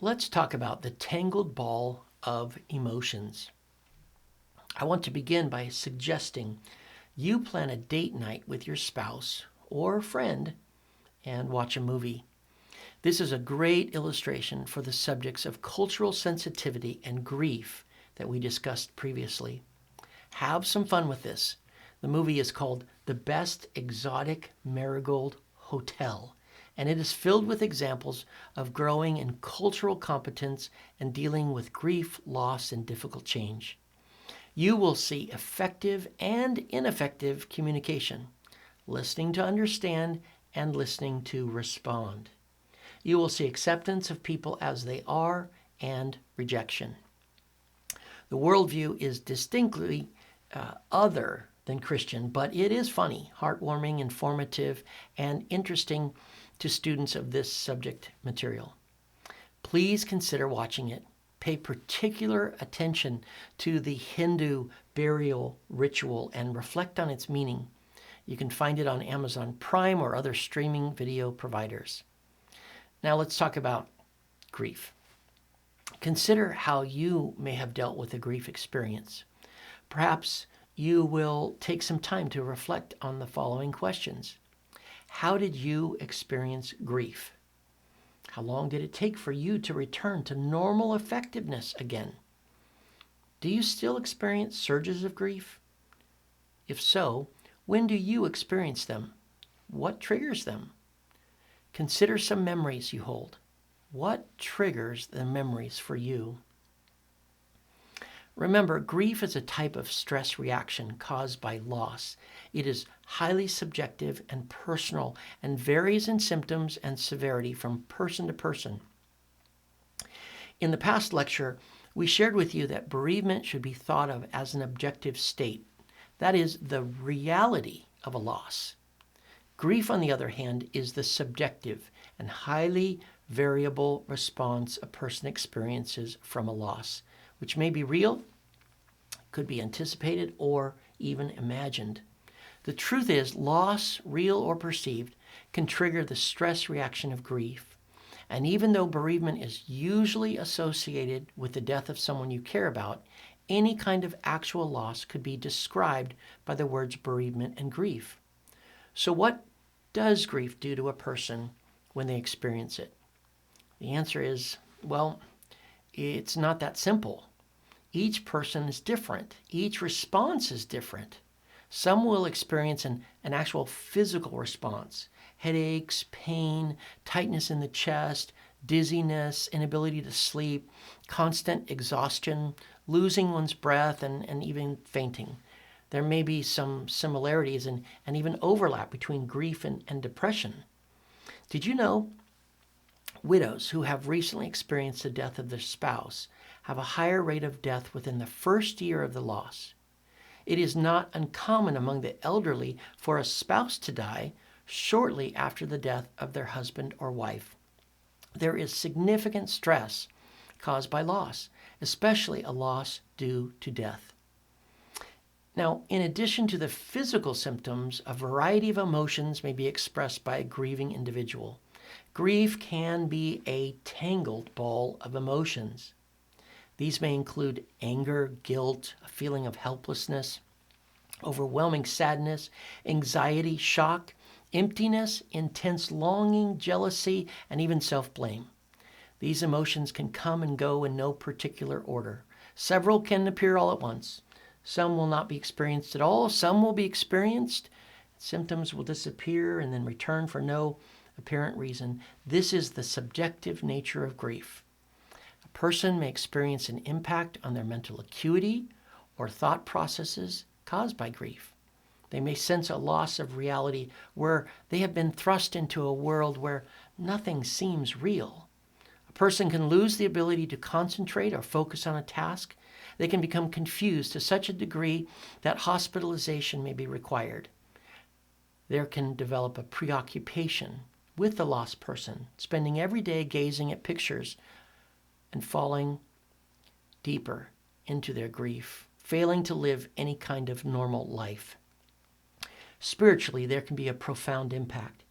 Let's talk about the tangled ball of emotions. I want to begin by suggesting you plan a date night with your spouse or friend and watch a movie. This is a great illustration for the subjects of cultural sensitivity and grief that we discussed previously. Have some fun with this. The movie is called The Best Exotic Marigold Hotel, and it is filled with examples of growing in cultural competence and dealing with grief, loss, and difficult change. You will see effective and ineffective communication, listening to understand and listening to respond. You will see acceptance of people as they are and rejection. The worldview is distinctly other than Christian, but it is funny, heartwarming, informative, and interesting to students of this subject material. Please consider watching it. Pay particular attention to the Hindu burial ritual and reflect on its meaning. You can find it on Amazon Prime or other streaming video providers. Now let's talk about grief. Consider how you may have dealt with a grief experience. Perhaps you will take some time to reflect on the following questions. How did you experience grief? How long did it take for you to return to normal effectiveness again? Do you still experience surges of grief? If so, when do you experience them? What triggers them? Consider some memories you hold. What triggers the memories for you? Remember, grief is a type of stress reaction caused by loss. It is highly subjective and personal and varies in symptoms and severity from person to person. In the past lecture, we shared with you that bereavement should be thought of as an objective state. That is, the reality of a loss. Grief, on the other hand, is the subjective and highly variable response a person experiences from a loss, which may be real, could be anticipated, or even imagined. The truth is, loss, real or perceived, can trigger the stress reaction of grief. And even though bereavement is usually associated with the death of someone you care about, any kind of actual loss could be described by the words bereavement and grief. So what does grief do to a person when they experience it? The answer is, well, it's not that simple. Each person is different. Each response is different. Some will experience an actual physical response: headaches, pain, tightness in the chest, dizziness, inability to sleep, constant exhaustion, losing one's breath, and even fainting. There may be some similarities and even overlap between grief and depression. Did you know widows who have recently experienced the death of their spouse have a higher rate of death within the first year of the loss? It is not uncommon among the elderly for a spouse to die shortly after the death of their husband or wife. There is significant stress caused by loss, especially a loss due to death. Now, in addition to the physical symptoms, a variety of emotions may be expressed by a grieving individual. Grief can be a tangled ball of emotions. These may include anger, guilt, a feeling of helplessness, overwhelming sadness, anxiety, shock, emptiness, intense longing, jealousy, and even self-blame. These emotions can come and go in no particular order. Several can appear all at once. Some will not be experienced at all. Some will be experienced. Symptoms will disappear and then return for no apparent reason. This is the subjective nature of grief. A person may experience an impact on their mental acuity or thought processes caused by grief. They may sense a loss of reality where they have been thrust into a world where nothing seems real. A person can lose the ability to concentrate or focus on a task. They can become confused to such a degree that hospitalization may be required. There can develop a preoccupation with the lost person, spending every day gazing at pictures and falling deeper into their grief, failing to live any kind of normal life. Spiritually, there can be a profound impact.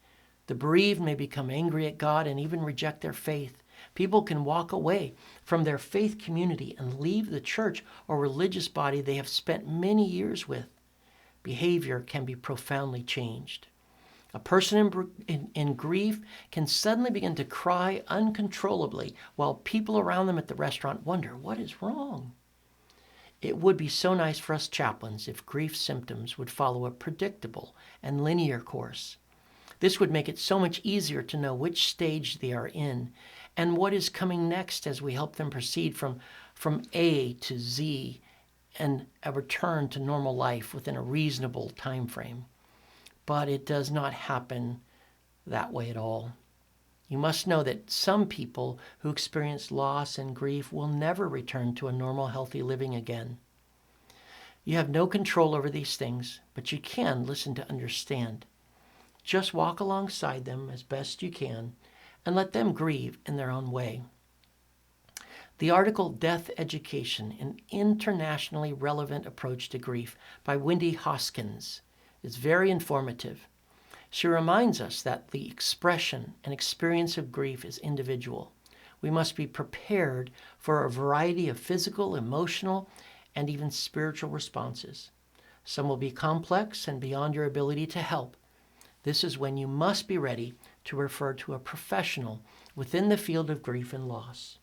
The bereaved may become angry at God and even reject their faith. People can walk away from their faith community and leave the church or religious body they have spent many years with. Behavior can be profoundly changed. A person in grief can suddenly begin to cry uncontrollably while people around them at the restaurant wonder, what is wrong? It would be so nice for us chaplains if grief symptoms would follow a predictable and linear course. This would make it so much easier to know which stage they are in and what is coming next as we help them proceed from A to Z and a return to normal life within a reasonable time frame. But it does not happen that way at all. You must know that some people who experience loss and grief will never return to a normal, healthy living again. You have no control over these things, but you can listen to understand. Just walk alongside them as best you can and let them grieve in their own way. The article Death Education, an Internationally Relevant Approach to Grief by Wendy Hoskins is very informative. She reminds us that the expression and experience of grief is individual. We must be prepared for a variety of physical, emotional, and even spiritual responses. Some will be complex and beyond your ability to help. This is when you must be ready to refer to a professional within the field of grief and loss.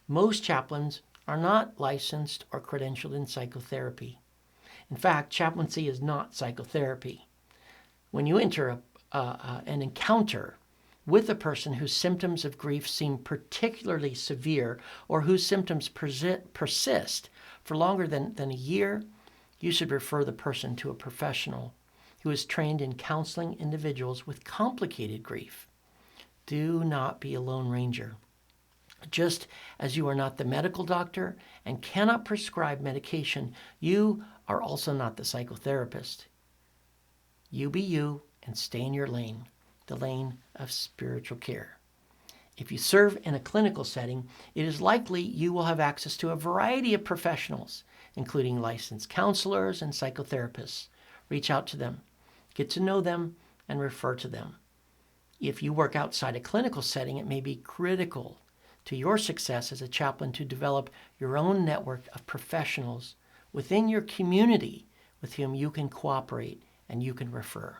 Most chaplains are not licensed or credentialed in psychotherapy. In fact, chaplaincy is not psychotherapy. When you enter an encounter with a person whose symptoms of grief seem particularly severe or whose symptoms persist for longer than a year, you should refer the person to a professional who is trained in counseling individuals with complicated grief. Do not be a lone ranger. Just as you are not the medical doctor and cannot prescribe medication, you are also not the psychotherapist. You be you and stay in your lane, the lane of spiritual care. If you serve in a clinical setting, it is likely you will have access to a variety of professionals, including licensed counselors and psychotherapists. Reach out to them, get to know them, and refer to them. If you work outside a clinical setting, it may be critical to your success as a chaplain to develop your own network of professionals within your community with whom you can cooperate and you can refer.